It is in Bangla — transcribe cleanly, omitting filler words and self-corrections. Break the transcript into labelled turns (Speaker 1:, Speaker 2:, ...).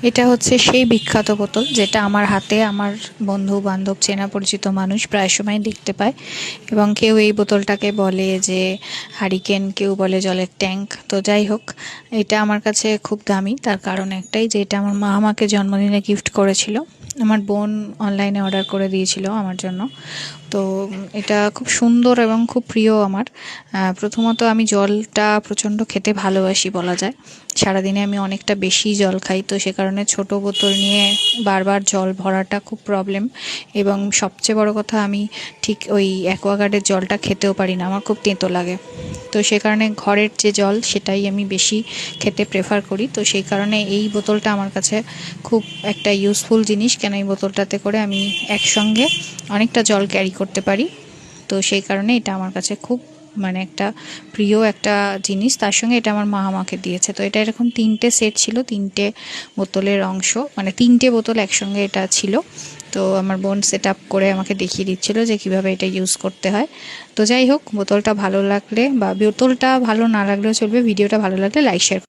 Speaker 1: এটা হচ্ছে সেই বিখ্যাত বোতল যেটা আমার হাতে আমার বন্ধু বান্ধব চেনা পরিচিত মানুষ প্রায় সময় দেখতে পায়। এবং কেউ এই বোতলটাকে বলে যে হারিকেন, কেউ বলে জলের ট্যাঙ্ক। তো যাই হোক, এটা আমার কাছে খুব দামি, তার কারণ একটাই যে এটা আমার মা আমাকে জন্মদিনে গিফট করেছিল। আমার বোন অনলাইনে অর্ডার করে দিয়েছিল আমার জন্য। তো এটা খুব সুন্দর এবং খুব প্রিয় আমার। প্রথমত আমি জলটা প্রচণ্ড খেতে ভালোবাসি বলা যায়। সারাদিনে আমি অনেকটা বেশি জল খাই, তো সে কারণে ছোট বোতল নিয়ে বারবার জল ভরাটা খুব প্রবলেম। এবং সবচেয়ে বড় কথা, আমি ঠিক ওই অ্যাকোয়াগার্ডের জলটা খেতেও পারি না, আমার খুব তেঁতো লাগে। তো সে কারণে ঘরের যে জল সেটাই আমি বেশি খেতে প্রেফার করি। তো সেই কারণে এই বোতলটা আমার কাছে খুব একটা ইউজফুল জিনিস, কেন এই বোতলটাতে করে আমি একসঙ্গে অনেকটা জল ক্যারি করতে পারি। তো সেই কারণে এটা আমার কাছে খুব মানে একটা প্রিয় একটা জিনিস। তার সঙ্গে এটা আমার মা আমাকে দিয়েছে। তো এটা এরকম 3টে সেট ছিল, 3টে বোতলের অংশ, মানে 3টে বোতল একসঙ্গে এটা ছিল। তো আমার বোন সেট আপ করে আমাকে দেখিয়ে দিচ্ছিল যে কীভাবে এটা ইউজ করতে হয়। তো যাই হোক, বোতলটা ভালো লাগলে বা বোতলটা ভালো না লাগলেও চলবে, ভিডিওটা ভালো লাগলে লাইক শেয়ার